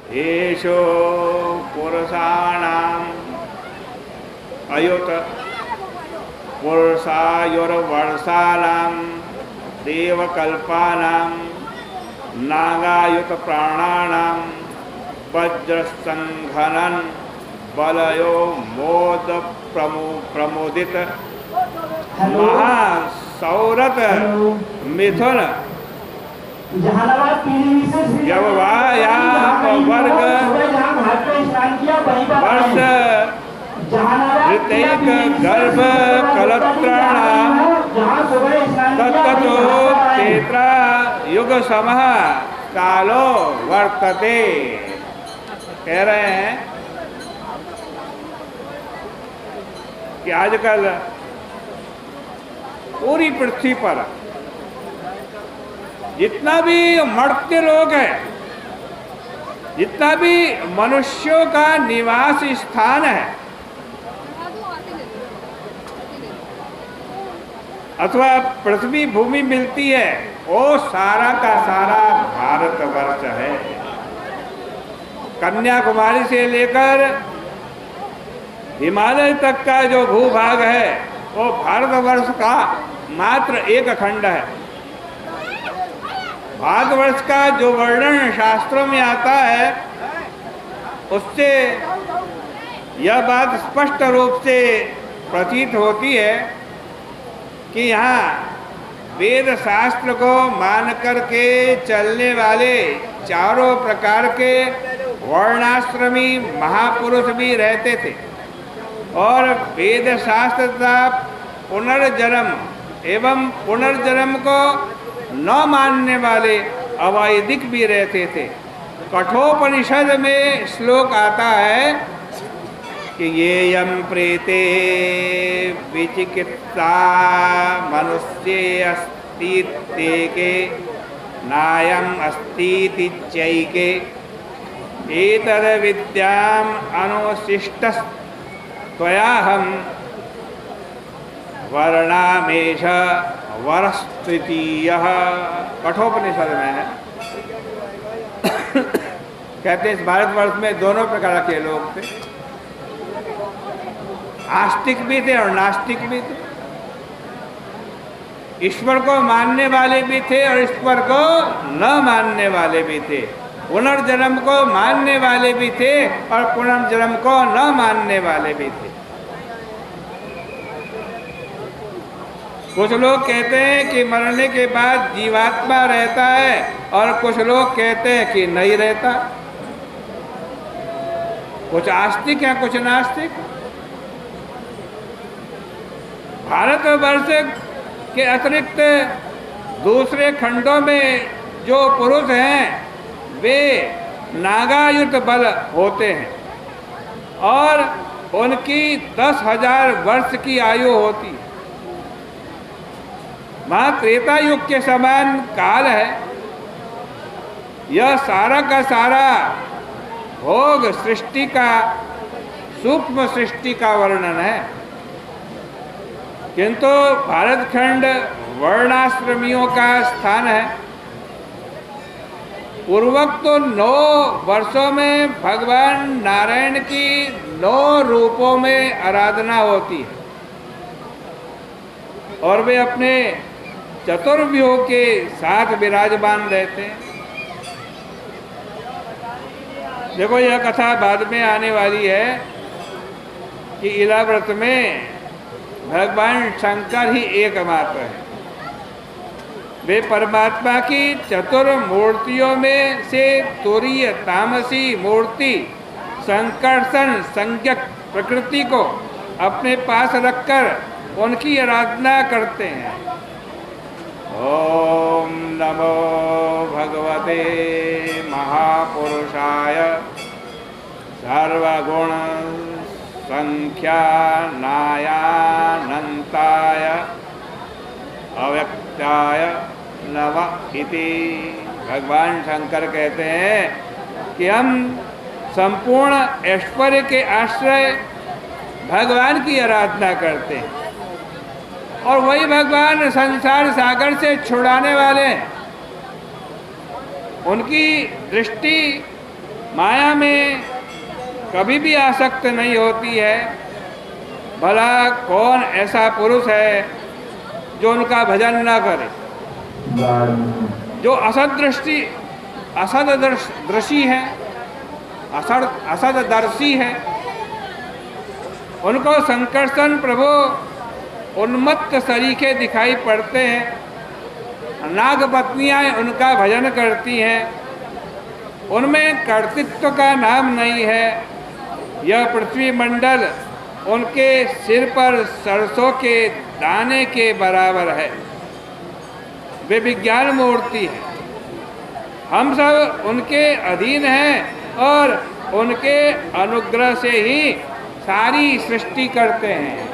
एषो पुरुषाणाम् अयुत पुरुषायुर्वर्षाणां देवकल्पानां नागायुत प्राणानां वज्रसंघनन बलयो मोद प्रमोदित महासौरत मिथुन व्यववायाम वर्ग वर्ष ऋतैक गर्भ कलत्राणाम तत्तो तेत्रा युग समः कालो वर्तते। कह रहे हैं कि आजकल पूरी पृथ्वी पर जितना भी मर्त्य लोग हैं, जितना भी मनुष्यों का निवास स्थान है अथवा पृथ्वी भूमि मिलती है, वो सारा का सारा भारतवर्ष है। कन्याकुमारी से लेकर हिमालय तक का जो भूभाग है वो भारतवर्ष का मात्र एक खंड है। भारतवर्ष का जो वर्णन शास्त्रों में आता है उससे यह बात स्पष्ट रूप से प्रतीत होती है कि यहाँ वेद शास्त्र को मान करके चलने वाले चारों प्रकार के वर्णाश्रमी महापुरुष भी रहते थे और वेद शास्त्र तथा पुनर्जन्म एवं पुनर्जन्म को न मानने वाले अवैदिक भी रहते थे। कठोपनिषद में श्लोक आता है कि ये यम प्रेते विचिकित्सा मनुष्य अस्तित्वेके नायम अस्तीति चैके एतद विद्याम अनुशिष्टस् त्वयाहं वर्णामेश वरस्तृतीयः। कठोपनिषद में है। कहते हैं इस भारतवर्ष में दोनों प्रकार के लोग थे, आस्तिक भी थे और नास्तिक भी थे। ईश्वर को मानने वाले भी थे और ईश्वर को न मानने वाले भी थे। पुनर्जन्म को मानने वाले भी थे और पुनर्जन्म को न मानने वाले भी थे। कुछ लोग कहते हैं कि मरने के बाद जीवात्मा रहता है और कुछ लोग कहते हैं कि नहीं रहता। कुछ आस्तिक हैं, कुछ नास्तिक। भारतवर्ष के अतिरिक्त दूसरे खंडों में जो पुरुष हैं वे नागायुत बल होते हैं और उनकी 10,000 वर्ष की आयु होती है। वहाँ त्रेता युग के समान काल है। यह सारा का सारा भोग सृष्टि का, सूक्ष्म सृष्टि का वर्णन है। किंतु भारतखंड वर्णाश्रमियों का स्थान है। पूर्वोक्त 9 वर्षों में भगवान नारायण की 9 रूपों में आराधना होती है और वे अपने चतुर्व्यूह के साथ विराजमान रहते हैं। देखो यह कथा बाद में आने वाली है कि इलाव्रत में भगवान शंकर ही एकमात्र है। वे परमात्मा की चतुर्मूर्तियों में से तुरीय तामसी मूर्ति संकर्षण संज्ञक प्रकृति को अपने पास रखकर उनकी आराधना करते हैं। ओम नमो भगवते महापुरुषाय सर्वगुण संख्यानायानंताय अव्यक्ताय नमः इति। भगवान शंकर कहते हैं कि हम संपूर्ण ऐश्वर्य के आश्रय भगवान की आराधना करते हैं और वही भगवान संसार सागर से छुड़ाने वाले हैं। उनकी दृष्टि माया में कभी भी आसक्त नहीं होती है। भला कौन ऐसा पुरुष है जो उनका भजन न करे। जो असददर्शी है, असददर्शी है, उनको संकर्षण प्रभु उन्मत्त सरीखे दिखाई पड़ते हैं। नागपत्नियां उनका भजन करती हैं, उनमें कर्तृत्व का नाम नहीं है। यह पृथ्वी मंडल उनके सिर पर सरसों के दाने के बराबर है। वे विज्ञान मूर्ति है। हम सब उनके अधीन हैं और उनके अनुग्रह से ही सारी सृष्टि करते हैं।